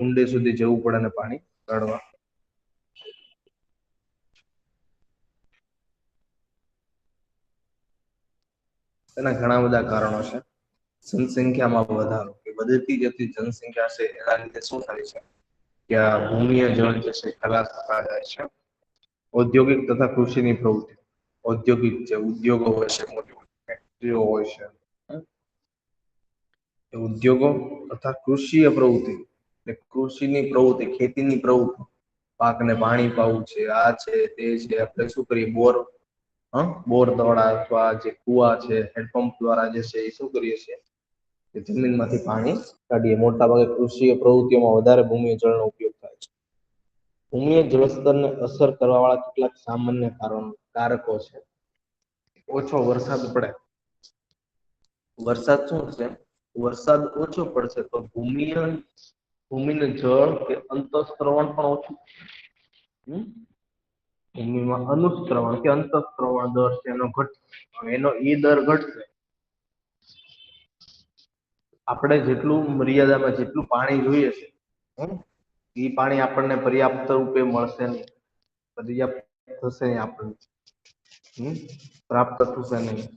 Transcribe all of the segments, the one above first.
ઊંડે સુધી જવું પડે ને પાણી કાઢવા? એના ઘણા બધા કારણો છે. જનસંખ્યામાં વધારો, કે વધતી જતી જનસંખ્યા છે એના લીધે શું થાય છે કે આ ભૂમિય જળ જે છે ખલાસ થતા જાય છે. ઔદ્યોગિક તથા કૃષિની પ્રવૃત્તિ, ઔદ્યોગિક જે ઉદ્યોગો હોય છે, મોટી મોટી ફેક્ટરીઓ હોય છે, ઉદ્યોગો તથા કૃષિય પ્રવૃત્તિ, કૃષિની પ્રવૃત્તિ, ખેતીની પ્રવૃત્તિ, પાકને પાણી પાવું છે, આ છે તે છે, આપણે શું કરીએ બોર દ્વારા અથવા જે કુવા છે, હેન્ડપંપ દ્વારા જે છે એ શું કરીએ છીએ કે જમીનમાંથી પાણી કાઢીએ. મોટા ભાગે કૃષિ પ્રવૃત્તિઓમાં વધારે ભૂમિ જળનો ઉપયોગ થાય છે. ભૂમિય જળસ્તરને અસર કરવા વાળા કેટલાક સામાન્ય કારકો છે. ઓછો વરસાદ પડે, વરસાદ શું છે, વરસાદ ઓછો પડશે તો ભૂમિનું જળ કે અંતઃસ્ત્રવણ પણ ઓછું, ભૂમિમાં અનુસ્ત્રવણ કે અંતઃસ્ત્રવણ દર છે એનો ઘટશે, એનો ઈ દર ઘટશે. આપણે જેટલું મર્યાદામાં જેટલું પાણી જોઈએ છે, એ પાણી આપણને પર્યાપ્ત રૂપે મળશે નહીં, પર્યાપ્ત થશે નહીં આપણને, પ્રાપ્ત થશે નહીં,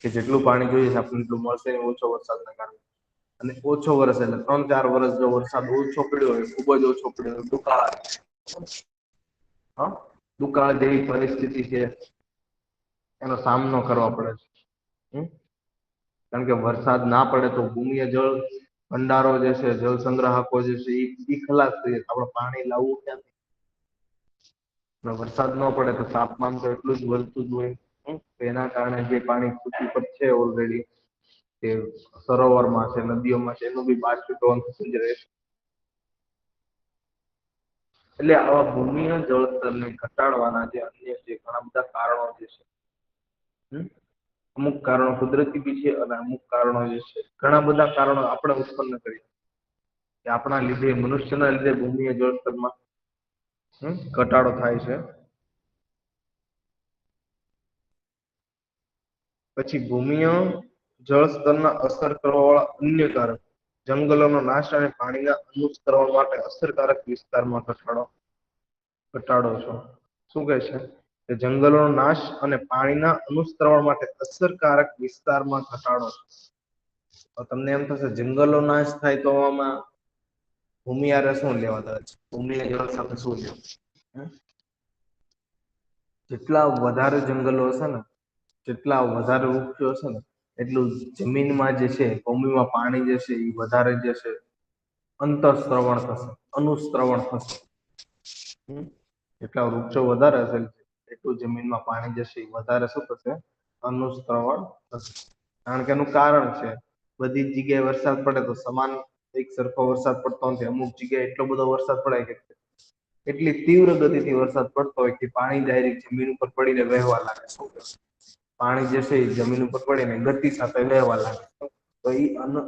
કે જેટલું પાણી જોઈએ છે આપણને એટલું મળશે નહીં, ઓછો વરસાદના કારણે. અને ઓછો વરસ એટલે 3-4 વર્ષ જો વરસાદ ઓછો પડ્યો હોય, ખૂબ જ ઓછો પડ્યો હોય, દુકાળ જેવી પરિસ્થિતિ છે એનો સામનો કરવો પડે છે. કારણ કે વરસાદ ના પડે તો ભૂમિય જળ ભંડારો જે છે, જળ સંગ્રાહકો જે છે એ ખલાસ થઈ જાય. આપણે પાણી લાવવું ક્યાંથી? વરસાદ ન પડે તો તાપમાન તો એટલું જ વધતું જ હોય. એના કારણે જે પાણી પૃથ્વી પર છે ઓલરેડી, તે સરોવરમાં છે, નદીઓમાં છે, એનું બી બાષ્પીભવન થતું જ રહેશે. એટલે આવા ભૂમિય જળસ્તરને ઘટાડવાના જે અન્ય જે ઘણા બધા કારણો જે છે, અમુક કારણો કુદરતી બી છે અને અમુક કારણો જે છે, ઘણા બધા કારણો આપણે ઉત્પન્ન કરીએ, કે આપણા લીધે, મનુષ્યના લીધે ભૂમિય જળસ્તરમાં ઘટાડો થાય છે. પછી ભૂમિય જળસ્તરના અસર કરવા વાળા અન્ય કારક, જંગલોનો નાશ અને પાણીના અનુસ્તરવા માટે અસરકારક વિસ્તારમાં ઘટાડો છે. શું કહે છે કે જંગલોનો નાશ અને પાણીના અનુસ્તરવા માટે અસરકારક વિસ્તારમાં ઘટાડો. તો તમને એમ થશે જંગલો નાશ થાય તો આમાં ભૂમિ હારે શું લેવા દેવા છે, ભૂમિય જળ સાથે શું લેવા? જેટલા વધારે જંગલો હશે ને, જેટલા વધારે વૃક્ષો હશે ને, એટલું જમીનમાં જે છે, ભૂમિમાં પાણી જે છે એ વધારે જે છે અંતઃસ્ત્રવણ થશે, અનુસ્ત્રવણ થશે. એટલા વૃક્ષો વધારે હશે એટલું જમીનમાં પાણી જશે વધારે શું થશે? અનુસ્ત્રવણ થશે. કારણ કે એનું કારણ છે, બધી જ જગ્યાએ વરસાદ પડે તો સમાન એક સરખો વરસાદ પડતો નથી. અમુક જગ્યાએ એટલો બધો વરસાદ પડે કે એટલી તીવ્ર ગતિથી વરસાદ પડતો હોય કે પાણી ડાયરેક્ટ જમીન ઉપર પડીને વહેવા લાગે. શું પાણી જે છે એ જમીન ઉપર પડીને ગતિ સાથે વહેવા લાગે. તો એ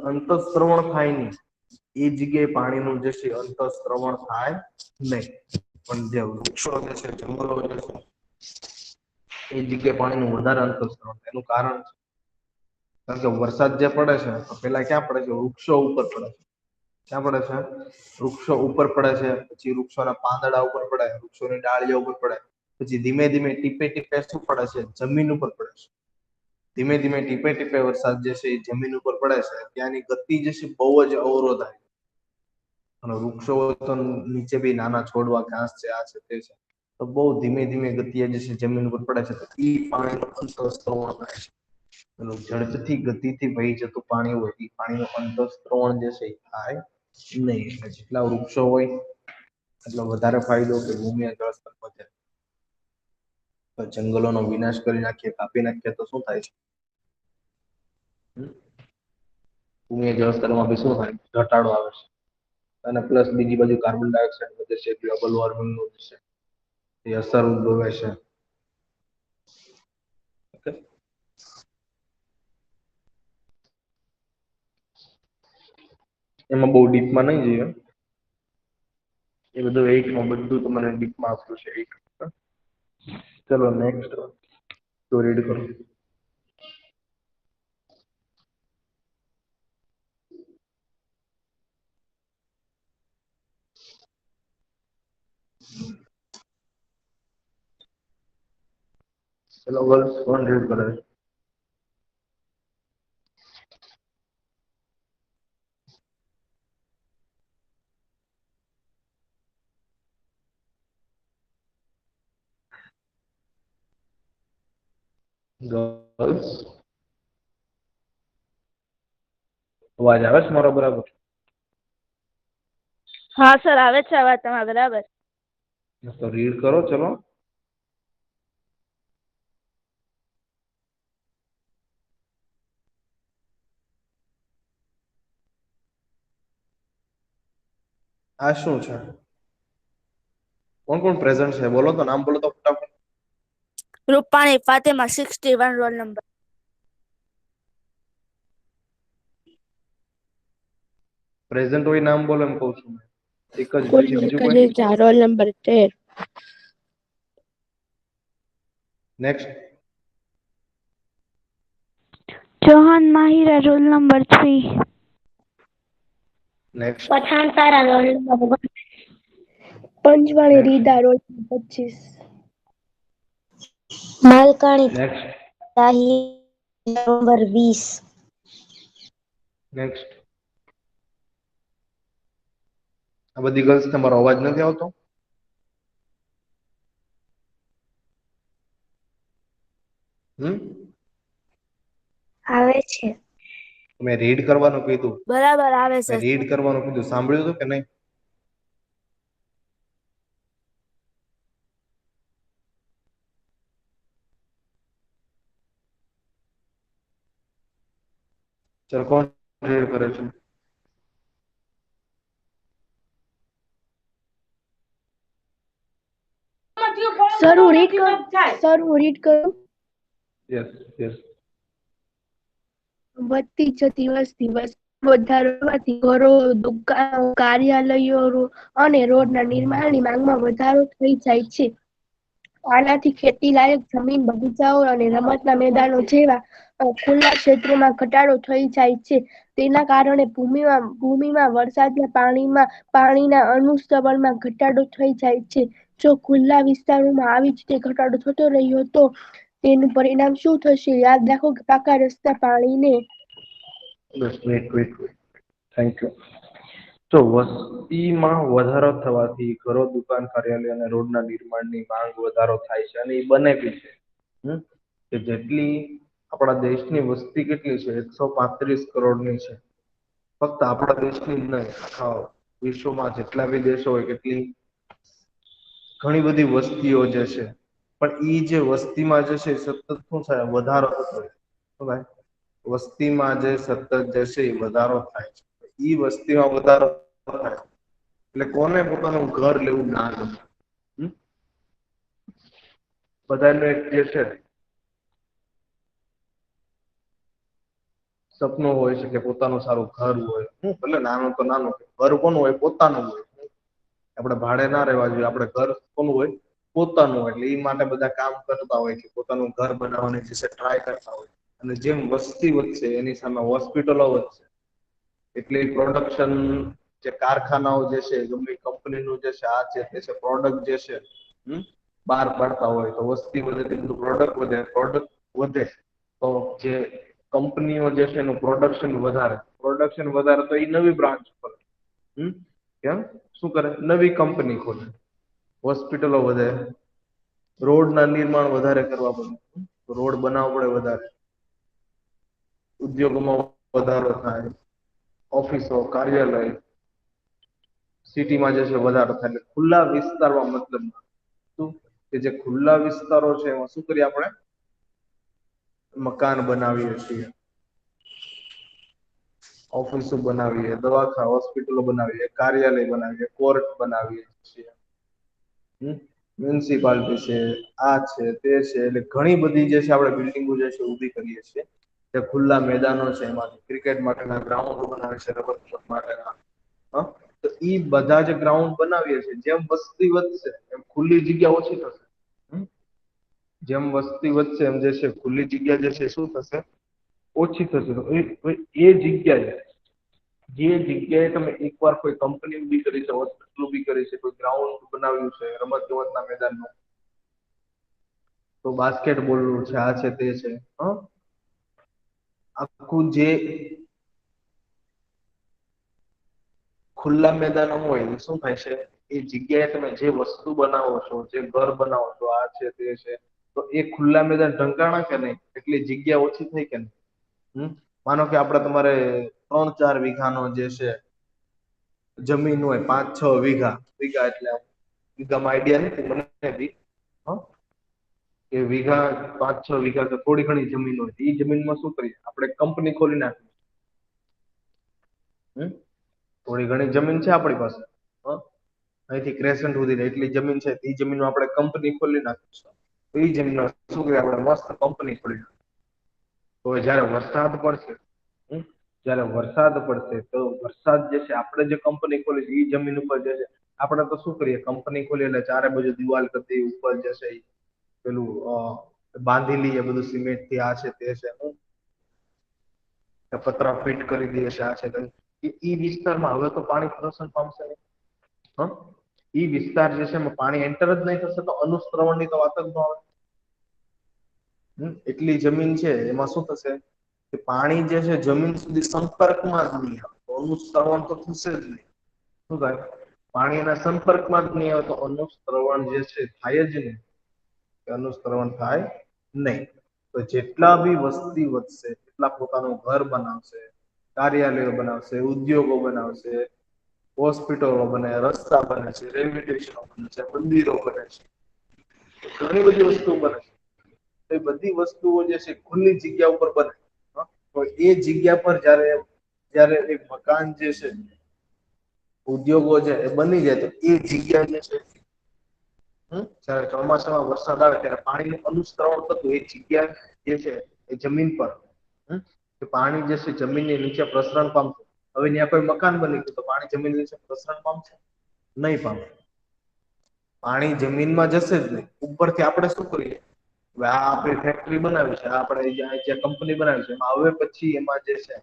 અંતઃસ્ત્રવણ થાય નહીં. એ જગ્યાએ પાણીનું જે છે અંતઃસ્ત્રવણ થાય નહીં. પણ જે વૃક્ષો જે છે, જંગલો જે છે, એ જગ્યાએ પાણીનું વધારે અંતઃસ્ત્રવણ થાય. એનું કારણ છે, કારણ કે વરસાદ જે પડે છે તો પેલા ક્યાં પડે છે? વૃક્ષો ઉપર પડે છે. ક્યાં પડે છે? વૃક્ષો ઉપર પડે છે. પછી વૃક્ષોના પાંદડા ઉપર પડે, વૃક્ષોની ડાળીઓ ઉપર પડે. પછી ધીમે ધીમે ટીપે ટીપે શું પડે છે? જમીન ઉપર પડે છે. ધીમે ધીમે ટીપે ટીપે વરસાદ જે છે એ જમીન ઉપર પડે છે. ત્યાંની ગતિ જે છે બહુ જ અવરોધાય. અને વૃક્ષો તો નીચે બી નાના છોડવા, ઘાસ છે, આ છે, તે છે, તો બહુ ધીમે ધીમે ગતિએ જે છે જમીન ઉપર પડે છે. તો એ પાણીનું અંતઃસ્ત્રવણ થાય છે. પેલું ઝડપથી ગતિથી વહી જતું પાણી હોય એ પાણીનું અંતઃસ્ત્રવણ જે છે એ થાય નહીં. એટલે જેટલા વૃક્ષો હોય એટલો વધારે ફાયદો કે ભૂમિય જળસ્તર વધે. જંગલોનો વિનાશ કરી નાખીએ, કાપી નાખીએ તો શું થાય છે? ભૂમિય જળસ્તરમાં બી શું થાય? ઘટાડો આવે છે. અને પ્લસ બીજી બાજુ કાર્બન ડાયોક્સાઇડ વધે છે, ગ્લોબલ વોર્મિંગનું છે એ અસર ઉદ્ભવે છે. ઓકે. એમાં બહુ ડીપમાં નહીં જઈએ. એ બધું એઈટમાં બધું તમને ડીપમાં આપતું છે. ચલો નેક્સ્ટ તો રીડ કરો. ચલો ગર્લ્સ કોણ રીડ કરે છે? ગર્લ્સ અવાજ આવે છે મારો બરાબર? હા સર આવે છે અવાજ તમારો બરાબર. તો રીડ કરો ચલો. આ શું છે? કોણ કોણ પ્રેઝન્ટ છે બોલો તો, નામ બોલો તો ફટાફટ. Rupani Fatima 61 roll number. Present હોય નામ બોલો એમ કહું છું. એક જ પછી બીજું કોઈ? Roll number 13. Next. Chauhan Mahira roll number 3. Next. Pathan Tara roll number 1. Panchwani Rida roll number 25. Malkani next. Tahi number 20. Next. આ બધી ગર્લ્સ તમારો અવાજ નથી આવતો? આવે છે. મેં રીડ કરવાનું કીધું. બરાબર આવે છે. મેં રીડ કરવાનું કીધું, સાંભળ્યું હતું કે નહીં? ચલો કોણ રીડ કરે છે? સર હું રીડ કરું. Yes yes. વધતી જતી વસ્તી વધારવાથી ઘરો, દુકાનો, કાર્યાલયો અને રોડના નિર્માણની માંગમાં વધારો થઈ જાય છે. આનાથી ખેતી લાયક જમીન, બગીચાઓ અને રમતના મેદાનો જેવા ખુલ્લા ક્ષેત્રોમાં ઘટાડો થઈ જાય છે. તેના કારણે ભૂમિમાં વરસાદના પાણીના અનુસ્તવનમાં ઘટાડો થઈ જાય છે. જો ખુલ્લા વિસ્તારોમાં આવી જ રીતે ઘટાડો થતો રહ્યો તો તેનું પરિણામ શું થશે? યાદ રાખો કે પાકા રસ્તા પાણીને બસ વેટ. Thank you. તો વસ્તીમાં વધારો થવાથી ઘરો, દુકાન, કાર્યાલય અને રોડના નિર્માણની માંગ વધારો થાય છે અને એ બને બી છે. કે જેટલી આપણા દેશની વસ્તી કેટલી છે? 135 કરોડની છે. ફક્ત આપણા દેશની જ નહીં, આખા વિશ્વમાં જેટલા બી દેશો હોય કેટલી ઘણી બધી વસ્તીઓ જે છે. પણ ઈ જે વસ્તીમાં જે છે સતત શું થાય? વધારો થતો હોય. શું થાય? વસ્તીમાં જે સતત જે છે એ વધારો થાય છે. ઈ વસ્તીમાં વધારો થાય એટલે કોને પોતાનું ઘર લેવું ના ગમે? બધાનું એક જે છે સપનું હોય છે કે પોતાનું સારું ઘર હોય. ભલે નાનું તો નાનું, ઘર કોનું હોય? પોતાનું હોય. આપણે ભાડે ના રહેવા જોઈએ. આપણે ઘર કોનું હોય? પોતાનું હોય. એટલે એ માટે બધા કામ કરતા હોય છે, પોતાનું ઘર બનાવવાની જે ટ્રાય કરતા હોય. અને જેમ વસ્તી વધશે એની સામે હોસ્પિટલો વધશે. એટલે પ્રોડક્શન જે કારખાનાઓ જે છે, ગમે કંપનીનું જે છે, આ છે તે છે, પ્રોડક્ટ જે છે. બહાર પાડતા હોય તો વસ્તી વધે, તેટલું પ્રોડક્ટ વધે, પ્રોડક્ટ વધે. તો જે કંપનીઓ જે છે એનું પ્રોડક્શન વધારે તો એ નવી બ્રાન્ચ ખોલે. કેમ? શું કરે? નવી કંપની ખોલે, હોસ્પિટલો વધે. રોડના નિર્માણ વધારે કરવા પડે, રોડ બનાવવા પડે વધારે. ઉદ્યોગોમાં વધારો થાય, ઓફિસો, કાર્યાલય સિટીમાં જે છે વધારો થાય. એટલે ખુલ્લા વિસ્તારમાં મતલબ શું કે જે ખુલ્લા વિસ્તારો છે એમાં શું કરીએ આપણે? મકાન બનાવીએ છીએ. ઓફિસો બનાવીએ, દવાખાના, હોસ્પિટલો બનાવીએ, કાર્યાલય બનાવીએ, કોર્ટ બનાવીએ છીએ. મ્યુનિસિપાલિટી છે, આ છે, તે છે, એટલે ઘણી બધી જે છે આપણે બિલ્ડિંગો જે છે ઊભી કરીએ છીએ. જે ખુલ્લા મેદાનો છે એમાં ક્રિકેટ માટેના ગ્રાઉન્ડ બનાવે છે, રમત માટેના. તો ઈ બધા જે ગ્રાઉન્ડ બનાવીએ છીએ, જેમ વસ્તી વધશે એમ ખુલ્લી જગ્યા ઓછી થશે. જેમ વસ્તી વધશે એમ જે છે ખુલ્લી જગ્યા જે છે શું થશે? ઓછી થશે. તો એ જગ્યાએ જે જગ્યાએ તમે એકવાર કોઈ કંપની ઊભી કરી છે, હોસ્પિટલ ઊભી કરી છે, કોઈ ગ્રાઉન્ડ બનાવ્યું છે, રમત ગમતના મેદાનમાં તો બાસ્કેટબોલ નું છે, આ છે તે છે. આખું જે ખુલ્લા મેદાનો હોય એ શું થાય છે, એ જગ્યાએ તમે જે વસ્તુ બનાવો છો, જે ઘર બનાવો છો, આ છે તે છે, તો એ ખુલ્લા મેદાન ઢંકાણા કે નહીં, એટલી જગ્યા ઓછી થઈ કે નહીં. માનો કે આપણે તમારે 3-4 વીઘાનો જે છે જમીન હોય, 5-6 વીઘા, વીઘા એટલે વીઘામાં આઈડિયા નથી મને બી, કે વીઘા 5-6 વીઘા તો થોડી ઘણી જમીન હોય, એ જમીનમાં શું કરીએ આપણે, કંપની ખોલી નાખીએ. થોડી ઘણી જમીન છે આપણી પાસે, અહીંથી ક્રેસન્ટ સુધી એટલી જમીન છે, એ જમીનમાં આપણે કંપની ખોલી નાખીશું. તો એ જમીનમાં શું કરીએ આપણે, મસ્ત કંપની ખોલી નાખીએ. તો જયારે વરસાદ પડશે, જયારે વરસાદ પડશે તો વરસાદ જે છે, આપણે જે કંપની ખોલી છે એ જમીન ઉપર જે છે, આપણે તો શું કરીએ, કંપની ખોલી એટલે ચારે બાજુ દિવાલ કરી દઈએ, ઉપર જશે પેલું બાંધી લઈએ બધું સિમેન્ટ થી, આ છે તે છે, પતરા ફિટ કરી દઈએ છે, આ છે એ વિસ્તારમાં હવે તો પાણી પ્રદૂષણ પામશે નહીં. એ વિસ્તાર જે છે એમાં પાણી એન્ટર જ નહીં થશે, તો અનુશ્રવણ ની તો વાત જ ન આવે. એટલી જમીન છે એમાં શું થશે કે પાણી જે છે જમીન સુધી સંપર્કમાં જ નહીં આવે, તો અનુશ્રવણ તો થશે જ નહીં. શું થાય, પાણીના સંપર્કમાં જ નહીં આવે તો અનુશ્રવણ જે છે થાય જ નહીં. અનુશ્રવણ થાય નહીં. તો જેટલા બી વસ્તી વધશે એટલા પોતાનું ઘર બનાવશે, કાર્યાલયો બનાવશે, ઉદ્યોગો બનાવશે, હોસ્પિટલો બને, રસ્તા બને છે, રેલવે સ્ટેશનો બને છે, મંદિરો બને છે, ઘણી બધી વસ્તુ બને છે. એ બધી વસ્તુઓ જે છે ખુલ્લી જગ્યા ઉપર બને. તો એ જગ્યા પર જયારે એક મકાન જે છે, ઉદ્યોગો છે એ બની જાય, તો એ જગ્યા જે છે, જયારે ચોમાસામાં વરસાદ આવે ત્યારે પાણીનું અનુશ્રવણ થતું એ જગ્યા જે છે એ જમીન પર, પાણી જે છે જમીનની નીચે પ્રસરણ પામતું. હવે ત્યાં કોઈ મકાન બની ગયું તો પાણી જમીન નીચે પ્રસરણ પામશે નહીં પામે. પાણી જમીનમાં જશે જ નહીં. ઉપરથી આપણે શું કરીએ, હવે આ આપણી ફેક્ટરી બનાવી છે, આપણે જે કંપની બનાવી છે, એમાં હવે પછી એમાં જે છે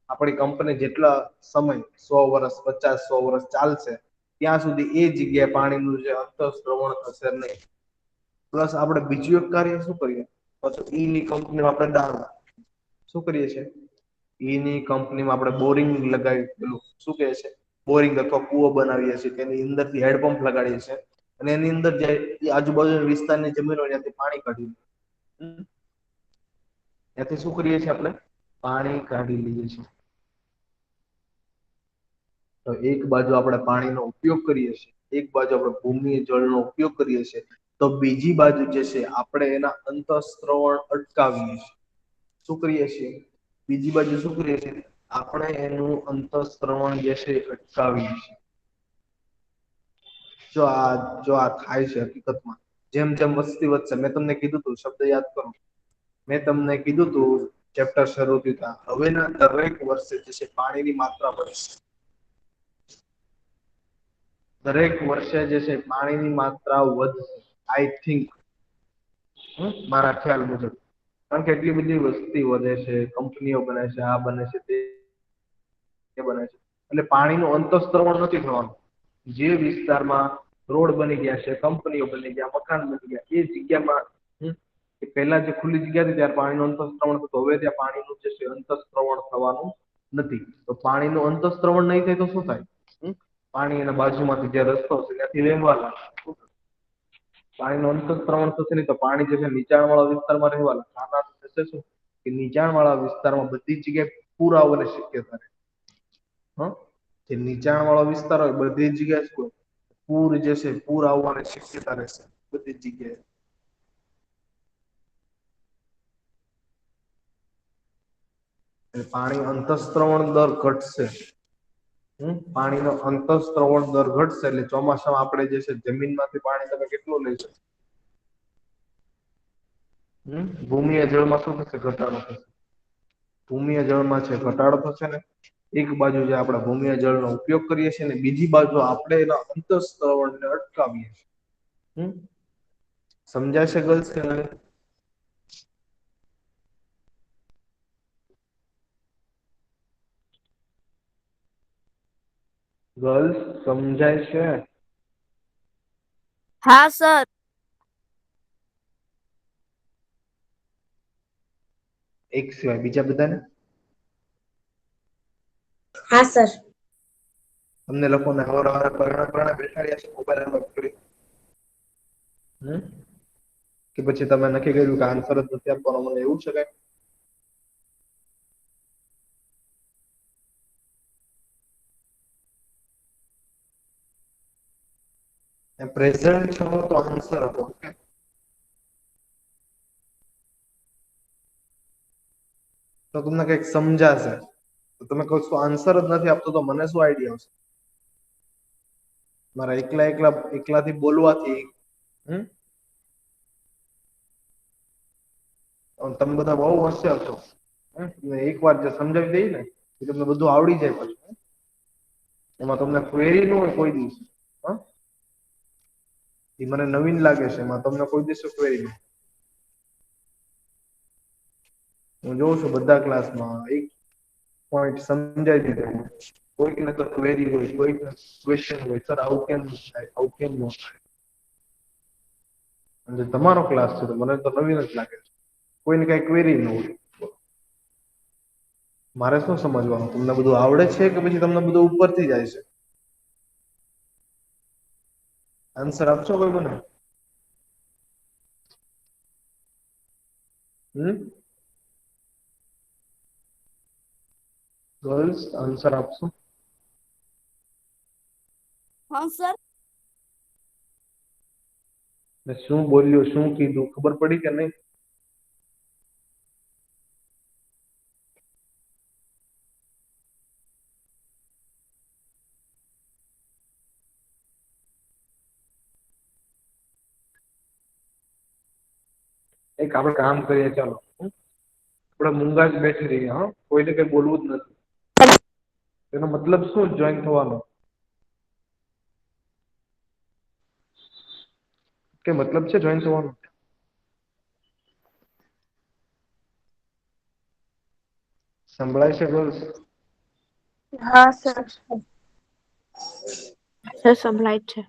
આપણી કંપની જેટલા સમય 100 વર્ષ, 50-100 વર્ષ ચાલશે ત્યાં સુધી એ જગ્યાએ પાણીનું જે અંતઃસ્રવણ થશે નહીં. પ્લસ આપણે બીજું એક કાર્ય શું કરીએ, પછી ઈની કંપનીમાં આપણે દાણ શું કરીએ છીએ, ઈની કંપનીમાં આપણે બોરિંગ લગાવી, પેલું શું કહે છે, બોરિંગ અથવા કુવો બનાવીએ છીએ, તેની અંદરથી હેન્ડપંપ લગાડીએ છીએ, અને એની અંદર જે આજુબાજુ વિસ્તારની જમીન હોય ત્યાંથી પાણી કાઢીએ. ત્યાંથી શું કરીએ છીએ આપણે, પાણી કાઢી લઈએ છીએ. તો એક બાજુ આપણે પાણીનો ઉપયોગ કરીએ છીએ, એક બાજુ આપણે ભૂમિ જળનો ઉપયોગ કરીએ છીએ, તો બીજી બાજુ જે છે આપણે એના અંતઃસ્રવણ અટકાવીએ છીએ. શું કરીએ છીએ, બીજી બાજુ શું કરીએ છીએ, આપણે એનું અંતઃસ્રવણ જે છે અટકાવીએ છીએ. જો આ થાય છે હકીકતમાં, જેમ જેમ વસ્તી વધશે, મેં તમને કીધું તું, શબ્દ યાદ કરો, મેં તમને કીધું તું ચેપ્ટર શરૂ થયું, હવેના દરેક વર્ષે જે છે પાણીની માત્રા વધશે. દરેક વર્ષે જે છે પાણીની માત્રા વધશે, આઈ થિંક, મારા ખ્યાલ મુજબ. કારણ કે એટલી બધી વસ્તી વધે છે, કંપનીઓ બને છે, આ બને છે, તે બને છે, એટલે પાણીનું અંતઃસ્રવણ નથી થવાનું. જે વિસ્તારમાં રોડ બની ગયા છે, કંપનીઓ બની ગયા, મકાન બની ગયા, એ જગ્યામાં પહેલા જે ખુલ્લી જગ્યા હતી ત્યારે પાણીનું અંતઃસ્રવણ થતું, હવે ત્યાં પાણીનું જે છે અંતઃસ્રવણ થવાનું નથી. તો પાણીનું અંતઃસ્રવણ નહીં થાય તો શું થાય, પાણી એના બાજુમાંથી જે રસ્તો છે ત્યાંથી વહેવા લાગે. પાણીનું અંતઃસ્રવણ થશે નહીં તો પાણી જે છે નીચાણવાળા વિસ્તારમાં રહેવા લાગે. આનાથી થશે શું કે નીચાણવાળા વિસ્તારમાં બધી જગ્યાએ પૂર આવવાની શક્યતા રહે. જે નીચાણવાળો વિસ્તાર હોય બધી જગ્યાએ શું પૂર જે છે, પૂર આવવાની શક્યતા રહેશે બધી જ જગ્યાએ. પાણી અંતઃસ્રવણ દર ઘટશે. પાણીનો અંતઃસ્રવણ દર ઘટશે એટલે ચોમાસામાં આપણે જે છે જમીનમાંથી પાણી તમે કેટલું લઈ શકો. ભૂમિય જળમાં શું થશે, ઘટાડો થશે. ભૂમિય જળમાં છે ઘટાડો થશે ને, એક બાજુ જે આપણે ભૂમિય જળનો ઉપયોગ કરીએ છીએ ને, બીજી બાજુ આપણે એના અંતઃસ્રવણને અટકાવીએ છીએ. સમજાય છે ગર્લ્સ કે નહીં? ગર્લ્સ સમજાય છે? હા સર. એક સિવાય બીજા બધાને? હા સર. તમને લોકોને હવારે પરણા બેઠાડ્યા છે મોબાઈલ અનલોક કરી? કે પછી તમે નક્કી કર્યું કે આન્સર જ નથી આપવાનો, મને એવું છે કઈ? પ્રેઝન્ટ છો તો આન્સર આપો. તો તમને કઈક સમજાશે. તો તમે કહો છો આન્સર જ નથી આપતો તો મને શું આઈડિયા આવશે? મારા એકલાથી બોલવાથી તમે બધા બહુ હોશિયાર છો. એક વાર જે સમજાવી દઈ ને એ તમને બધું આવડી જાય પછી. એમાં તમને ક્વેરી ન હોય કોઈ દિવસ. એ મને નવીન લાગે છે, એમાં તમને કોઈ દિવસ ક્વેરી નહીં. હું જોઉં છું બધા ક્લાસમાં એક પોઈન્ટ સમજાવી દીધો. કોઈકને તો ક્વેરી હોય, કોઈકને ક્વેશ્ચન હોય, સર આવું કેમ થાય, આવું કેમ ન થાય. અને તમારો ક્લાસ છે તો મને તો નવીન જ લાગે છે. કોઈને કઈ ક્વેરી ન હોય. મારે શું સમજવાનું તમને બધું આવડે છે કે પછી તમને બધું ઉપરથી જાય છે? આન્સર આપશો કોઈ મને? ગર્લ્સ આન્સર આપશો? હા સર. શું બોલ્યો, શું કીધું, ખબર પડી કે નહીં? એક આપણે કામ કરીએ, ચાલો આપણે મૂંગા જ બેસી રહીએ. હા, કોઈને કઈ બોલવું જ નથી. એનો મતલબ શું જોઈન થવાનો? કે મતલબ છે જોઈન થવાનો? સંભળાય છે ગર્લ્સ? હા સર. સર સંભળાય છે.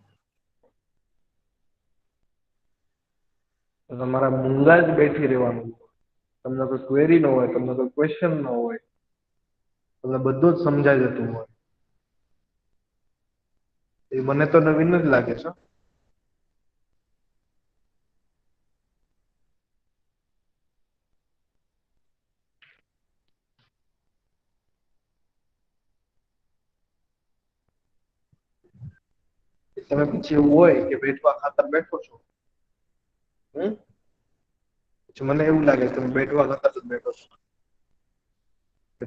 તો તમારા મૂંગા જ બેસી રહેવાનું. તમને કોઈ ક્વેરી ન હોય, તમને કોઈ ક્વેશ્ચન ન હોય, તમને બધું જ સમજાઈ જતું હોય. એ મને તો નવીન જ લાગે છે. તમે પછી એવું હોય કે બેઠવા ખાતર બેઠો છો. પછી મને એવું લાગે કે તમે બેઠવા ખાતર જ બેઠો છો.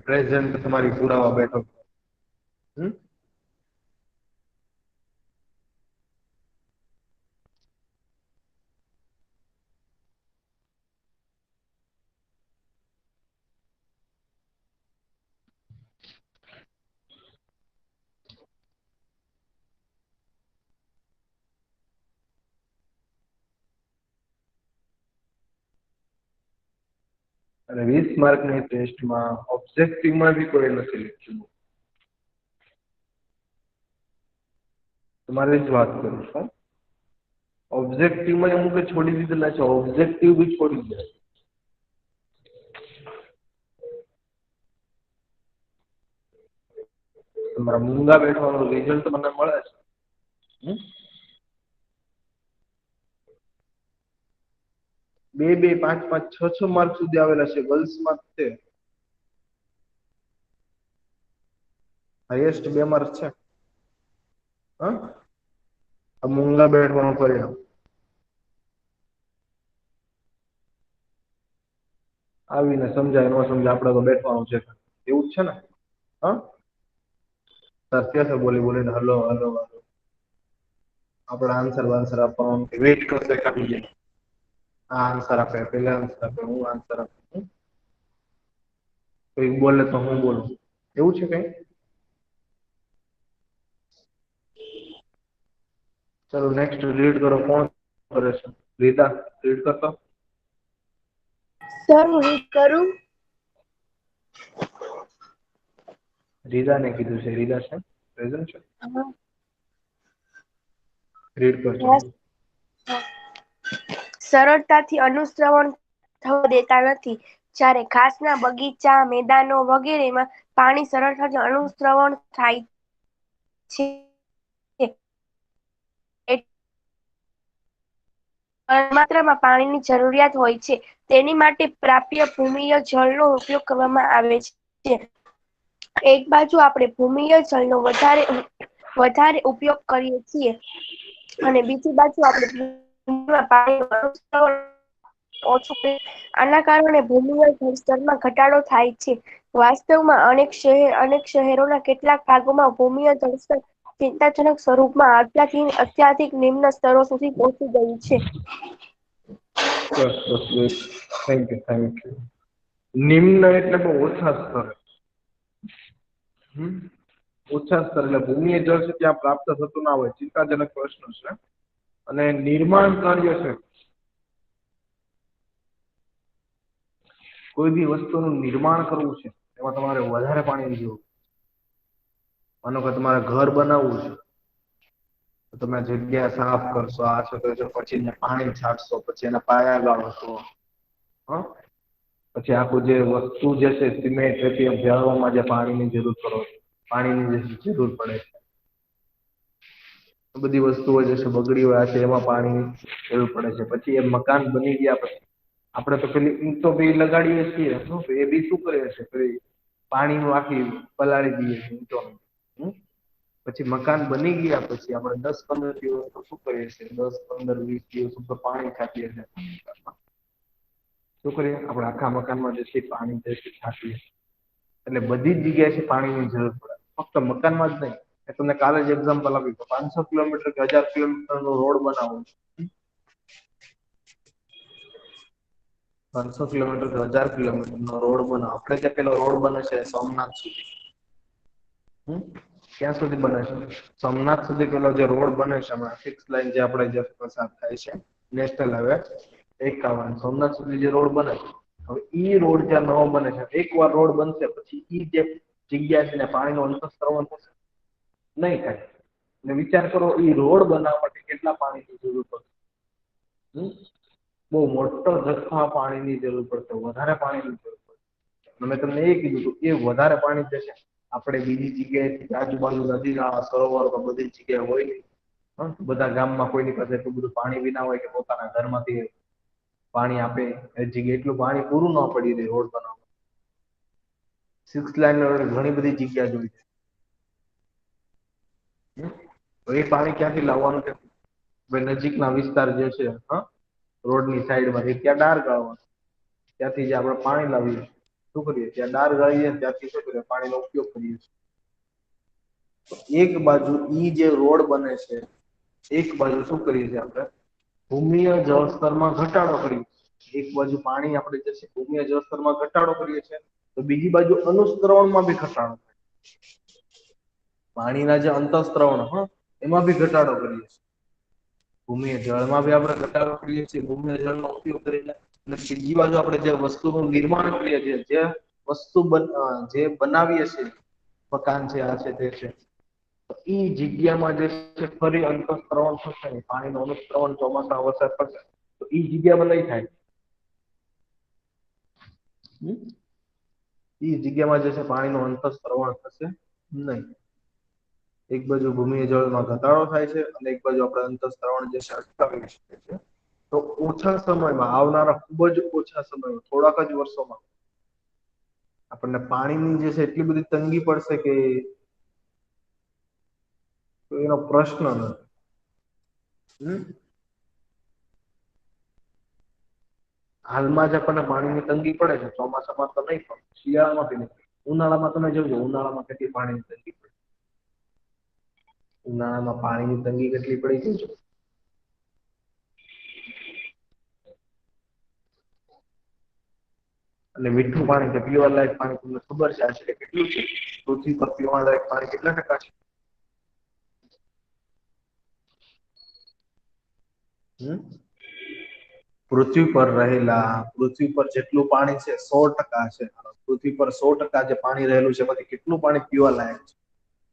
પ્રેઝન્ટ તમારી પુરાવા બેઠો છો. અને 20 માર્કની ટેસ્ટમાં ઓબ્જેક્ટિવમાં બી કોઈ નથી લખ્યું. તમારી જ વાત કરું છું. ઓબ્જેક્ટિવમાં અમુક છોડી દીધેલા છે, ઓબ્જેક્ટિવ બી છોડી દે. તમારા મૂંગા બેઠવાનું રિઝલ્ટ મને મળે છે. બે 5 6 માર્ક સુધી આવેલા છે ગર્લ્સમાં તે હાઈએસ્ટ 2 માર્ક છે. આ મૂંગા બેઠવાનું પરિણામ. આવીને સમજાય ન સમજાય આપણે તો બેઠવાનું છે એવું જ છે ને? સત્ય બોલીને હલો હલો હલો. આપણે આન્સર આપવાનું વેઇટ કરશે કાઢી જાય. હા આન્સર આપે, પેલા આન્સર આપે, હું આન્સર આપું. કોઈ બોલે તો હું બોલું એવું છે કઈ? ચલો નેક્સ્ટ રીડ કરો. કોણ કરે છે? રીતા રીડ કરતો. સર હું રીડ કરું? રીદાને કીધું છે. રીદા છે પ્રેઝન્ટ છે? રીડ કરજો. સરળતાથી અનુશ્રવણ થવા દેતા નથી. જ્યારે ઘાસના બગીચા, મેદાનો વગેરેમાં પાણી સરળતાથી અણુસ્રવણ થાય છે. માત્રામાં પાણીની જરૂરિયાત હોય છે. તેની માટે પ્રાપ્ય ભૂમિય જળનો ઉપયોગ કરવામાં આવે છે. એક બાજુ આપણે ભૂમિય જળનો વધારે ઉપયોગ કરીએ છીએ અને બીજી બાજુ આપણે પાણી ઓછું. આના કારણે ભૂમિય જળસ્તરમાં ઘટાડો થાય છે. વાસ્તવમાં અનેક શહેરોના કેટલાક ભાગોમાં ભૂમિય જળસ્તર ચિંતાજનક સ્વરૂપમાં અત્યાધિક નિમ્ન સ્તરો સુધી પહોંચી ગયું છે. Thank you. નિમ્ન એટલે બહુ ઓછા સ્તરે. ઓછા સ્તર એટલે ભૂમિય જળ છે ત્યાં પ્રાપ્ત થતું ના હોય, ચિંતાજનક પ્રશ્ન છે. અને નિર્માણ કાર્ય છે, કોઈ બી વસ્તુનું નિર્માણ કરવું છે એમાં તમારે વધારે પાણીની જરૂર. માનો કે તમારે ઘર બનાવવું છે, તો તમે જગ્યા સાફ કરશો, આ છો તો પછી એને પાણી છાંટશો, પછી એના પાયા ગાળશો, પછી આખું જે વસ્તુ જે છે સિમેન્ટ રેતી ભેળવવામાં જે પાણીની જરૂર પાણીની જે જરૂર પડે છે, બધી વસ્તુઓ જે છે બગડી હોય છે એમાં પાણીની જરૂર પડે છે. પછી એ મકાન બની ગયા પછી આપણે તો પેલી ઈંટો બી લગાડીએ છીએ, એ બી શું કરે છે પેલી પાણીનું આખી પલાળી દઈએ છીએ ઈંટોને. પછી મકાન બની ગયા પછી આપણે 10-15 દિવસ તો શું કરીએ છીએ, 10-15-20 દિવસ ઉપર પાણી છાંટીએ છીએ. શું કરીએ આપણે આખા મકાનમાં જે છે પાણી જે છે છાંટીએ. એટલે બધી જ જગ્યાએથી પાણીની જરૂર પડે, ફક્ત મકાનમાં જ નહીં. તમને કાલે જ એક્ઝામ્પલ આપ્યું કે 500 કિલોમીટર કે 1000 કિલોમીટરનો રોડ બનાવવો છે. 500 કિલોમીટર કે 1000 કિલોમીટરનો રોડ બનાવો. આપણે જે પેલો રોડ બને છે સોમનાથ સુધી, ક્યાં સુધી બને છે? સોમનાથ સુધી પેલો જે રોડ બને છે હમણાં 6 લાઈન જે આપણે જે પસાર થાય છે નેશનલ હાઈવે 51, સોમનાથ સુધી જે રોડ બને છે, હવે ઈ રોડ જ્યાં નવો બને છે, એકવાર રોડ બનશે પછી ઈ જે જગ્યા છે ને પાણીનું અંતઃસ્રવણ થશે નહીં થાય. અને વિચાર કરો ઈ રોડ બનાવવા માટે કેટલા પાણીની જરૂર પડશે? બહુ મોટો જથ્થા પાણીની જરૂર પડશે, વધારે પાણીની જરૂર પડશે. મેં તમને એ કીધું કે એ વધારે પાણી જે છે આપણે બીજી જગ્યાએથી આજુબાજુ નદી નાળા સરોવર બધી જગ્યાએ હોય નહીં. બધા ગામમાં કોઈની પાસે એટલું બધું પાણી બી ના હોય કે પોતાના ઘરમાંથી પાણી આપે એ જગ્યાએ એટલું પાણી પૂરું ન પડી રહે રોડ બનાવવા. 6 લાઈન રોડ ઘણી બધી જગ્યા જોઈ છે. તો એ પાણી ક્યાંથી લાવવાનું છે? નજીકના વિસ્તાર જે છે રોડની સાઈડમાં ત્યાં ડાર ગાળવાનું, ત્યાંથી જે આપણે પાણી લાવીએ શું કરીએ ત્યાં ડાર ગાળીએ ત્યાંથી શું કરીએ પાણીનો ઉપયોગ કરીએ છીએ. એક બાજુ ઈ જે રોડ બને છે, એક બાજુ શું કરીએ છીએ આપણે ભૂમિય જળસ્તરમાં ઘટાડો કરીએ. એક બાજુ પાણી આપણે જે છે ભૂમિય જળસ્તરમાં ઘટાડો કરીએ છીએ, તો બીજી બાજુ અનુસ્ત્રવણમાં બી ઘટાડો થાય. પાણીના જે અંતઃસ્ત્રવણ એમાં બી ઘટાડો કરીએ છીએ. ભૂમિય જળમાં બી આપણે ઘટાડો કરીએ છીએ, ભૂમિય જળનો ઉપયોગ કરીને. અને બીજી બાજુ આપણે જે વસ્તુનું નિર્માણ કરીએ છીએ, જે વસ્તુ જે બનાવીએ છીએ, મકાન છે, આ છે, તે છે, ઈ જગ્યામાં જે છે ફરી અંતઃસ્ત્રવણ થશે, પાણીનું અનુસ્ત્રવણ ચોમાસામાં વરસાદ પડશે તો ઈ જગ્યામાં નહીં થાય. ઈ જગ્યામાં જે છે પાણીનું અંતઃસ્ત્રવણ થશે નહીં. એક બાજુ ભૂમિય જળમાં ઘટાડો થાય છે અને એક બાજુ આપણે અંતઃસ્ત્રવણ જે છે અટકાવી શકીએ છીએ. તો ઓછા સમયમાં, આવનારા ખૂબ જ ઓછા સમયમાં, થોડાક જ વર્ષોમાં આપણને પાણીની જે છે એટલી બધી તંગી પડશે કે એનો પ્રશ્ન નથી. હાલમાં જ આપણને પાણીની તંગી પડે છે, ચોમાસામાં તો નહીં પડે, શિયાળામાં બી નહીં. ઉનાળામાં તમે જોજો ઉનાળામાં કેટલી પાણીની તંગી પડે. ઉનાળામાં પાણીની તંગી કેટલી પડી જોજો. અને મીઠું પાણી કે પીવા લાયક પાણી તમને ખબર છે આશરે કેટલું છે? પૃથ્વી પર પીવા લાયક પાણી કેટલા ટકા છે? પૃથ્વી પર રહેલા, પૃથ્વી પર જેટલું પાણી છે 100% છે. પૃથ્વી પર 100% જે પાણી રહેલું છે એમાંથી કેટલું પાણી પીવા લાયક છે?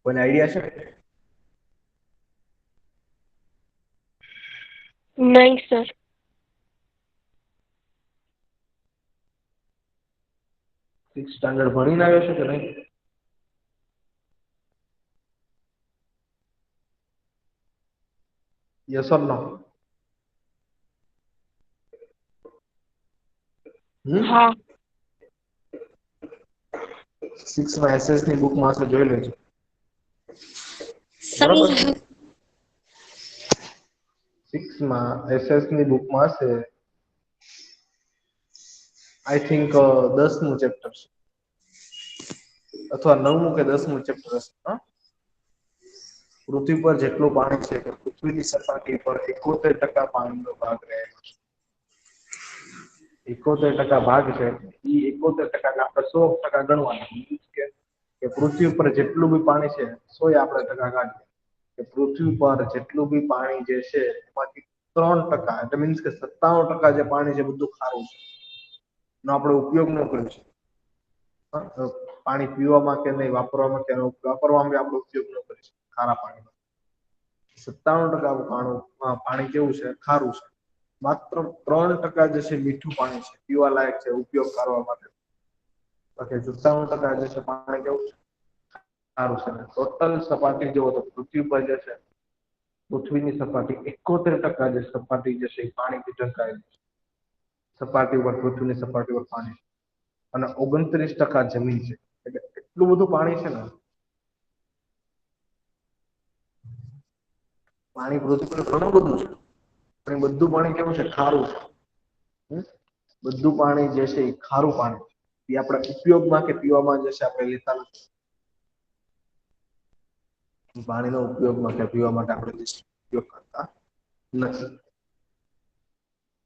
કોઈને આઈડિયા છે? નહીં સર. 6th સ્ટાન્ડર્ડ ભણીને આવ્યો છે કે નહીં? યસ ઓર નો? હા 6 માં એસએસ ની બુક માં જોઈ લેજો. સર બરાબર 6 માં એસએસ ની બુક માં છે આઈ થિંક 10મું ચેપ્ટર છે અથવા 9મું કે 10મું ચેપ્ટર હશે. પૃથ્વી પર જેટલું પાણી છે કે પૃથ્વીની સપાટી પર 71% પાણીનો ભાગ રહેલો છે. 71% ભાગ છે એ 71% આપણે 100% ગણવાના કે પૃથ્વી પર જેટલું બી પાણી છે 100 આપણે ટકા કાઢીએ કે પૃથ્વી પર જેટલું બી પાણી જે છે એમાંથી 3% એટલે મીન્સ કે 97% જે પાણી છે બધું ખારું છે નો આપણે ઉપયોગ ન કર્યો છે. પાણી પીવામાં કે નહીં વાપરવામાં કે વાપરવામાં આપણે ઉપયોગ ન કરી શકીએ ખારા પાણીનો. 97% પાણી કેવું છે? ખારું છે. માત્ર 3% જે છે મીઠું પાણી છે, પીવા લાયક છે, ઉપયોગ કરવા માટે. બાકી 97% જે છે પાણી કેવું છે? સારું છે. ટોટલ સપાટી જુઓ તો પૃથ્વી પર જે છે પૃથ્વીની સપાટી 71% જે સપાટી જે છે એ પાણીથી ઢંકાયેલી છે. સપાટી ઉપર પૃથ્વીની સપાટી ઉપર પાણી અને 29% જમીન છે. એટલે એટલું બધું પાણી છે ને પાણી પૃથ્વી પર ઘણું બધું છે પણ બધું પાણી કેવું છે? ખારું છે. બધું પાણી જે છે એ ખારું પાણી એ આપણે ઉપયોગમાં કે પીવામાં જે છે આપણે લેતા નથી. પાણીનો ઉપયોગમાં કે પીવા માટે આપણે ઉપયોગ કરતા નથી.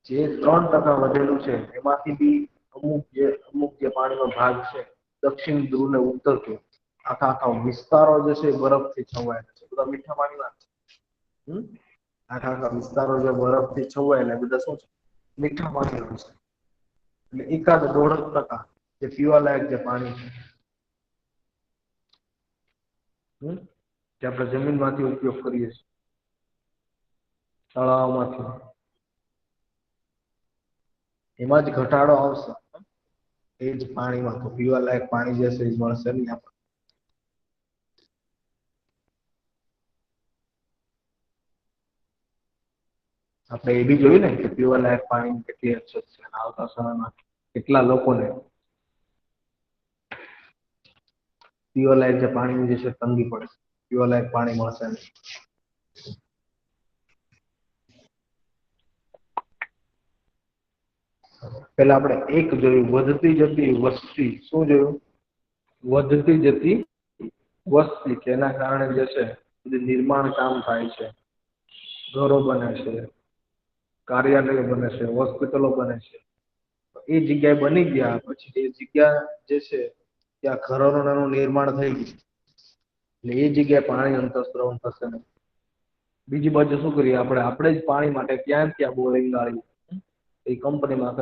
જે 3% વધેલું છે એમાંથી બી અમુક જે પાણીનો ભાગ છે દક્ષિણ ધ્રુવ ને ઉત્તર ધ્રુવ આખા વિસ્તારો જે છે બરફથી છવાયેલા છે. બધા મીઠા પાણીના આખા વિસ્તારો જે બરફથી છવાયેલા બધા શું છે? મીઠા પાણીના છે. એટલે 1.5% જે પીવા લાયક જે પાણી છે જે આપણે જમીનમાંથી ઉપયોગ કરીએ છીએ, તળાવમાંથી, એમાં જ ઘટાડો આવશે. એ જ પાણીમાં તો પીવા લાયક પાણી જે છે એ મળશે નહીં આપણે. આપણે એ બી જોયું ને કે પીવા લાયક પાણી કેટલી અછત છે. આવતા સમયમાં કેટલા લોકોને પીવા લાયક જે પાણીની જે છે તંગી પડે. પીવા લાયક પાણી મળશે નહીં. પેલા આપણે એક જોયું વધતી જતી વસ્તી. શું જોયું? વધતી જતી વસ્તી કે એના કારણે જે છે નિર્માણ કામ થાય છે, ઘરો બને છે, કાર્યાલયો બને છે, હોસ્પિટલો બને છે. એ જગ્યાએ બની ગયા પછી એ જગ્યા જે છે ત્યાં ઘરોનું નિર્માણ થઈ ગયું એટલે એ જગ્યાએ પાણી અંતસ્રવણ થશે નહીં. બીજી બાજુ શું કરીએ આપણે જ પાણી માટે ત્યાં બોરિંગ ગાળી એ કંપનીમાં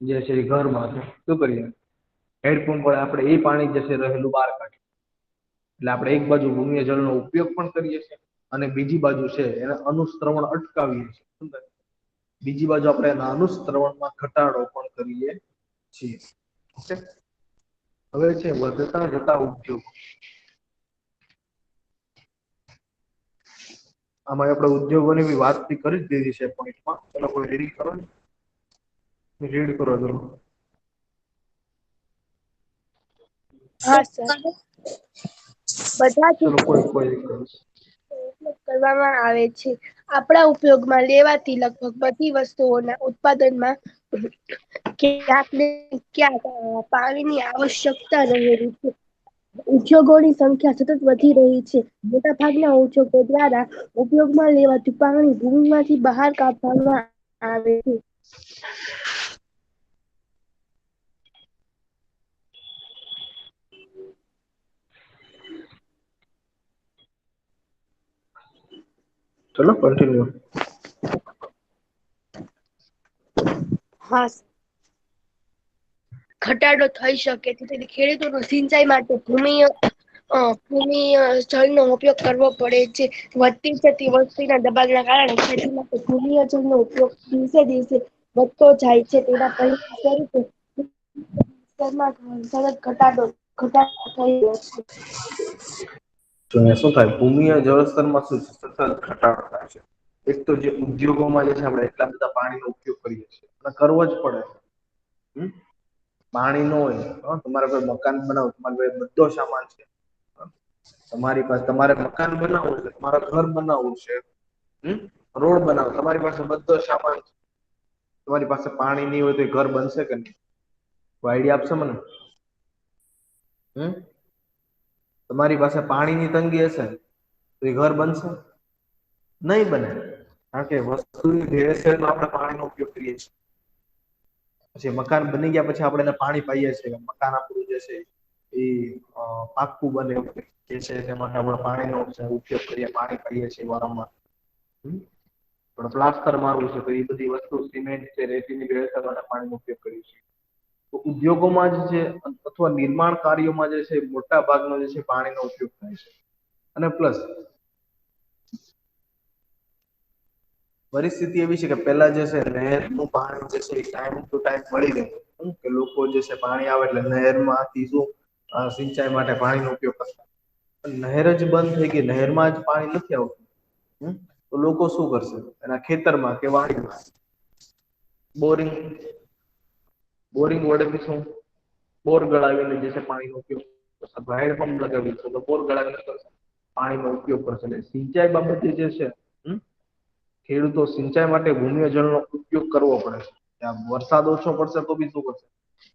જે છે એ ઘરમાં શું કરીએ હેડપંપ વડે આપણે એ પાણી જે છે રહેલું બહાર કાઢીએ. એટલે આપણે એક બાજુ ભૂમિય જળનો ઉપયોગ પણ કરીએ છીએ અને બીજી બાજુ છે એને અનુશ્રવણ અટકાવીએ છીએ. બીજી બાજુ આપણે એના અનુશ્રવણમાં ઘટાડો પણ કરીએ છીએ. હવે છે વધતા જતા ઉદ્યોગ. આમાં આપણે ઉદ્યોગોની બી વાત કરી જ દીધી છે પોઈન્ટમાં. ચલો કોઈ રીડિંગ કરો ને. રીડ કરો ચલો. હા સર. બધા જ ચલો કોઈ કરો. ઉપયોગ કરવામાં આવે છે. આપણા ઉપયોગમાં લેવાતી લગભગ બધી વસ્તુઓના ઉત્પાદનમાં ક્યાંક ને ક્યાંક પાણીની આવશ્યકતા રહેલી છે. ઉદ્યોગોની સંખ્યા સતત વધી રહી છે. મોટા ભાગના ઉદ્યોગો દ્વારા ઉપયોગમાં લેવાતું પાણી ભૂમિમાંથી બહાર કાઢવામાં આવે છે. ચલો કન્ટિન્યુ. હા. ઘટાડો થઈ શકે છે. તેથી ખેડૂતોનો સિંચાઈ માટે ભૂમિ જળનો ઉપયોગ કરવો પડે છે. વધતી જતી વસ્તીના દબાણના કારણે ખેતીમાં ભૂમિય જળનો ઉપયોગ દિવસે દિવસે વધતો જાય છે. તેના પરિણામ સ્વરૂપે જળસ્તરમાં સતત ઘટાડો થઈ રહ્યો છે. તો અહીંયા શું થાય, ભૂમિય જળસ્તરમાં શું છે, સતત ઘટાડો થાય છે. એક તો જે ઉદ્યોગોમાં જે છે આપણે એટલા બધા પાણીનો ઉપયોગ કરીએ છીએ અને કરવો જ પડે. પાણી ન હોય તમારે કોઈ મકાન બનાવો, તમારે કોઈ બધો સામાન છે, તમારી પાસે તમારે મકાન બનાવવું છે, તમારે ઘર બનાવવું છે, રોડ બનાવો, તમારી પાસે બધો સામાન છે, તમારી પાસે પાણી નહીં હોય તો એ ઘર બનશે કે નહીં? આઈડિયા આપશો મને? તમારી પાસે પાણીની તંગી હશે તો એ ઘર બનશે? નહીં બને. કારણ કે વસ્તુની ભેળસેળમાં આપણે પાણીનો ઉપયોગ કરીએ છીએ. પછી મકાન બની ગયા પછી આપણે એને પાણી પાઈએ છીએ, મકાન આપણું જે છે એ પાક્કું બને જે છે તેમાં આપણે પાણીનો ઉપયોગ કરીએ, પાણી પાઈએ છીએ વારંવાર. પણ પ્લાસ્ટર મારવું છે તો એ બધી વસ્તુ સિમેન્ટ છે, રેતીની ભેળસેળ માટે પાણીનો ઉપયોગ કરીએ છીએ. તો ઉદ્યોગોમાં જ છે અથવા નિર્માણ કાર્યોમાં જે છે મોટા ભાગનો જે છે પાણીનો ઉપયોગ થાય છે. અને પ્લસ પરિસ્થિતિ એવી છે કે પેલા જે છે નહેરનું પાણી જે છે એ ટાઈમ ટુ ટાઈમ મળી રહે, કે લોકો જે છે પાણી આવે એટલે નહેરમાંથી શું સિંચાઈ માટે પાણીનો ઉપયોગ કરતા. નહેર જ બંધ થઈ ગઈ, નહેરમાં જ પાણી નથી આવતું, તો લોકો શું કરશે? એના ખેતરમાં કે વાડીમાં બોરિંગ વડે શું બોર ગળાવીને જે છે પાણીનો ઉપયોગ કરશે. હેન્ડપંપ લગાવી છે તો બોર ગળાવીને પાણીનો ઉપયોગ કરશે. એટલે સિંચાઈ બાબતે જે છે ખેડૂતો સિંચાઈ માટે ભૂમિય જળનો ઉપયોગ કરવો પડે છે. ત્યાં વરસાદ ઓછો પડશે તો બી શું કરશે?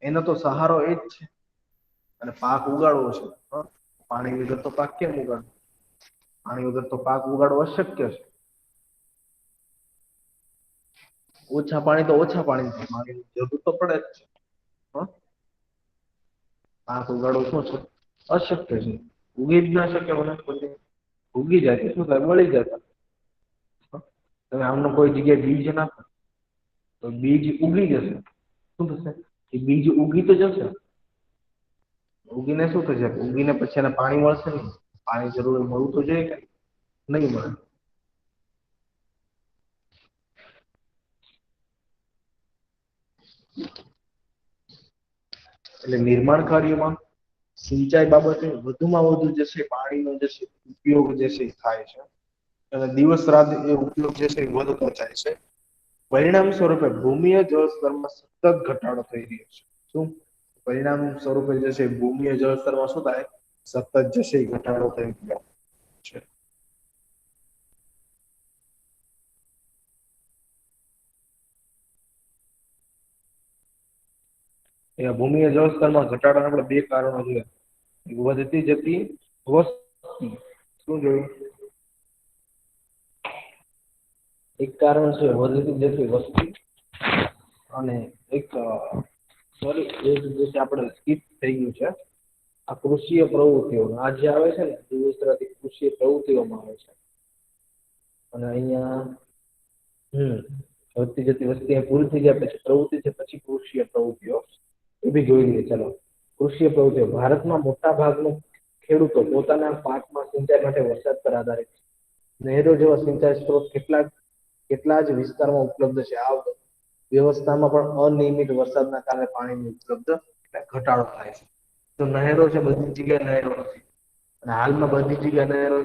એનો તો સહારો એ જ છે. અને પાક ઉગાડવો છે, પાણી વગર તો પાક કેમ ઉગાડવો? પાણી વગર તો પાક ઉગાડવો અશક્ય છે. ઓછા પાણી તો ઓછા પાણીની જરૂર તો પડે જ છે. પાક ઉગાડવો શું છે? અશક્ય છે. ઉગી જ ના શકે વનસ્પતિ. ઉગી જાય તો શું થાય? મળી જાય. તમે આમનો કોઈ જગ્યાએ બીજ નાખો તો બીજ ઉગી જશે. શું થશે? એ બીજ ઉગી તો જશે. ઉગીને શું થશે? ઉગીને પછી એને પાણી મળશે નહીં. પાણી જરૂર મળવું તો જોઈએ કે નહીં મળે. એટલે નિર્માણ કાર્યમાં સિંચાઈ બાબતે વધુમાં વધુ જે છે પાણીનો જે છે ઉપયોગ જે છે થાય છે. અને દિવસ રાત એ ઉપયોગ જે છે એ વધતો જાય છે. પરિણામ સ્વરૂપે ભૂમિય જળ સ્તરમાં સતત ઘટાડો થઈ રહ્યો છે. શું પરિણામ સ્વરૂપે જે છે ભૂમિય જળસ્તરમાં શું થાય? સતત જે છે એ ઘટાડો થઈ રહ્યો છે. ભૂમિય જળસ્તરમાં ઘટાડાના આપણે બે કારણો જોયા. વધતી જતી વસ્તી. શું જોયું? એક કારણ છે વધતી જતી વસ્તી, અને એક સોરી એ જે આપણે સ્કીપ થઈ ગયું છે. આ કૃષિય પ્રવૃત્તિઓ આ જે આવે છે ને ગુજરાતી કૃષિ પ્રવૃત્તિઓમાં આવે છે. અને અહીંયા વધતી જતી વસ્તી પૂરી થઈ જાય પછી પ્રવૃત્તિ છે, પછી કૃષિય પ્રવૃત્તિઓ એ બી જોઈ લઈએ. ચાલો, કૃષિ પ્રવૃત્તિઓ. ભારતમાં મોટા ભાગનો ખેડૂતો પોતાના પાકમાં સિંચાઈ માટે વરસાદ પર આધારિત છે. નહેરો જેવા સિંચાઈ સ્ત્રોત કેટલા જ વિસ્તારમાં ઉપલબ્ધ છે. આ વ્યવસ્થામાં પણ અનિયમિત વરસાદના કારણે પાણીની ઉપલબ્ધ ઘટાડો થાય છે. તો નહેરો છે, બધી જગ્યાએ નહેરો નથી. અને હાલમાં બધી જગ્યાએ નહેરો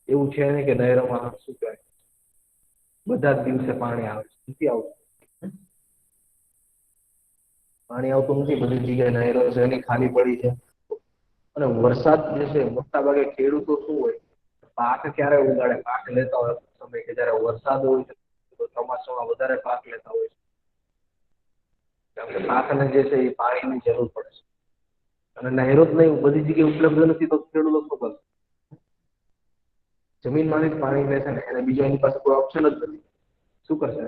એવું છે ને કે નહેરોમાં શું કહેવાય બધા જ દિવસે પાણી આવે છે. નથી આવતું. પાણી આવતું નથી. બધી જગ્યાએ નહેરો છે એની ખાલી પડી છે. અને વરસાદ જે છે મોટા ભાગે ખેડૂતો શું હોય પાક ક્યારે ઉગાડે? પાક લેતા હોય સમય કે જયારે વરસાદ હોય છે તો ચોમાસામાં વધારે પાક લેતા હોય છે. કારણ કે પાકને જે છે એ પાણીની જરૂર પડે છે. અને નહેરો જ નહીં, બધી જગ્યાએ ઉપલબ્ધ નથી તો ખેડૂતો શું કરશે? જમીનમાંથી જ પાણી લેશે ને, એને બીજો એની પાસે કોઈ ઓપ્શન જ નથી. શું કરશે?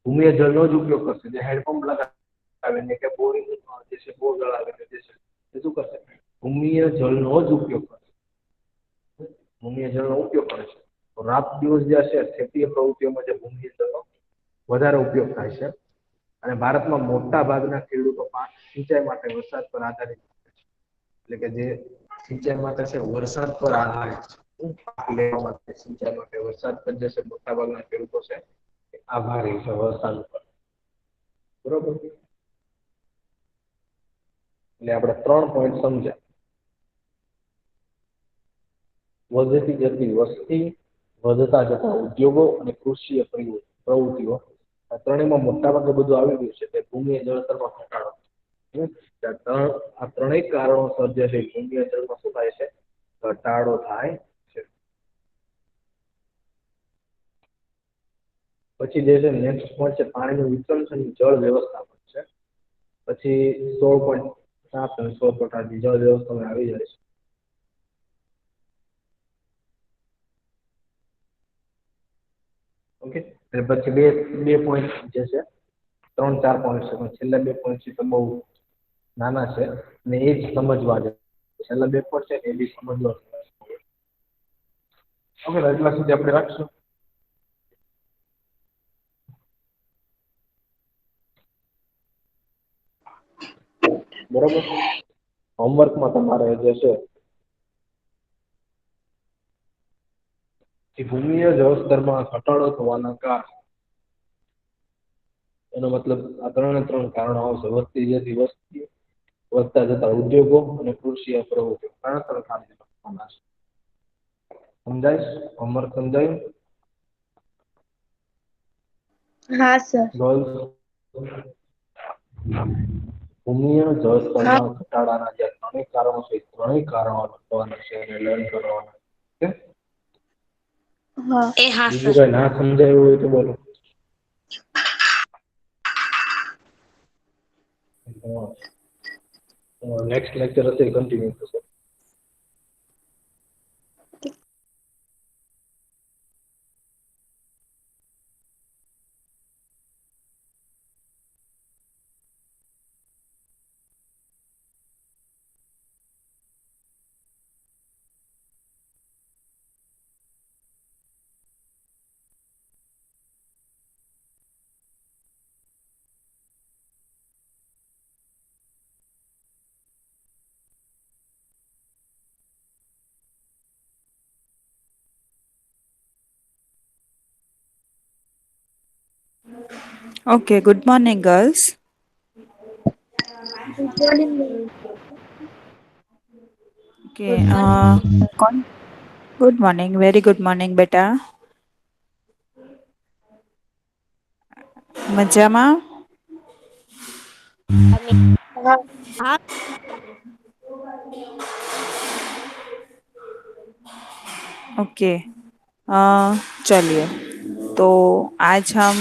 ભૂમિય જળનો જ ઉપયોગ કરશે. જે હેન્ડપંપ લગાવીને કે બોરિંગ જે છે બોર ગળાવીને જે છે એ શું કરશે? ભૂમિય જળનો જ ઉપયોગ કરશે. ભૂમિય જળનો ઉપયોગ કરે છે. તો રાત દિવસ જે છે ખેતીય પ્રવૃત્તિઓમાં જે ભૂમિય જળનો વધારે ઉપયોગ થાય છે. અને ભારતમાં મોટા ભાગના ખેડૂતો પાક સિંચાઈ માટે વરસાદ પર આધારિત છે. એટલે કે જે સિંચાઈ માટે છે વરસાદ પર આધારિત છે. પાક લેવા માટે સિંચાઈ માટે વરસાદ પર જે છે મોટા ભાગના ખેડૂતો છે આભારી છે વરસાદ ઉપર. બરોબર. એટલે આપણે 3 પોઈન્ટ સમજ્યા. વધતી જતી વસ્તી, વધતા જતા ઉદ્યોગો અને કૃષિ પ્રવૃત્તિઓ, આ ત્રણેયમાં મોટાભાગે બધું આવી ગયું છે કે ભૂમિ જળસ્તરમાં ઘટાડો. આ ત્રણેય કારણો સર્જે છે ભૂમિ જળમાં શું થાય છે? ઘટાડો થાય છે. પછી જે છે નેક્સ્ટ પોઈન્ટ છે પાણીનું વિતરણ અને જળ વ્યવસ્થાપન છે. પછી 16.7 અને 16.8 જળ વ્યવસ્થાપન આવી જાય છે. ઓકે, એટલે પછી બે પોઈન્ટ જે છે 3-4 પોઈન્ટ છે, પણ છેલ્લા 2 પોઈન્ટ છે તો બહુ નાના છે અને એ જ સમજવા છે. છેલ્લા 2 પોઈન્ટ છે એ બી સમજવા. ઓકે, એટલા સુધી આપણે રાખશું. બરોબર. હોમવર્કમાં તમારે જે છે એ ભૂમિય જળસ્તરમાં ઘટાડો થવાના કારણે, એનો મતલબ આ 3 કારણો આવશે. વધતી જતી વસ્તી, વધતા જતા ઉદ્યોગો અને કૃષિ પ્રવૃત્તિઓ. 3 કારણો સમજાય? હોમવર્ક સમજાયું? હા સર. ભૂમિય જળસ્તરમાં ઘટાડાના જે 3 કારણો છે, 3 કારણો લખવાના છે અને લર્ન કરવાના. ઓકે, બીજું કઈ ના સમજાયું હોય તો બોલો. નેક્સ્ટ લેક્ચર હશે કન્ટિન્યુ થશે. Okay, good morning, girls. Good morning. Okay, good morning, very good morning, beta. મજામાં? ओके, चलिए, तो आज हम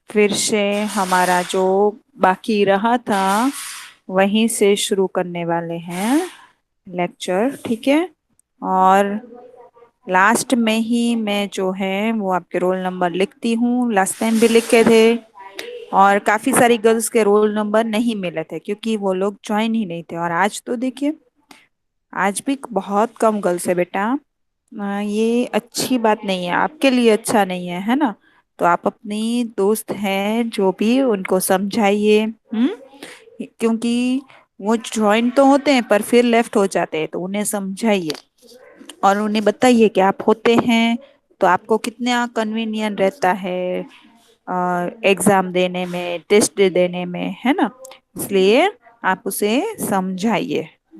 फिर से हमारा जो बाकी रहा था वहीं से शुरू करने वाले हैं लेक्चर, ठीक है? और लास्ट में ही मैं जो है वो आपके रोल नंबर लिखती हूँ. लास्ट टाइम भी लिखे थे और काफी सारी गर्ल्स के रोल नंबर नहीं मिले थे क्योंकि वो लोग ज्वाइन ही नहीं थे. और आज तो देखिए, आज भी बहुत कम गर्ल्स है बेटा. ये अच्छी बात नहीं है, आपके लिए अच्छा नहीं है, है ना? तो आप अपनी दोस्त हैं जो भी उनको समझाइए, क्योंकि वो ज्वाइन तो होते हैं पर फिर लेफ्ट हो जाते हैं, तो उन्हें समझाइए और उन्हें बताइए कि आप होते हैं तो आपको कितना कन्वीनियंट रहता है एग्जाम देने में, टेस्ट देने में, है ना? इसलिए आप उसे समझाइए.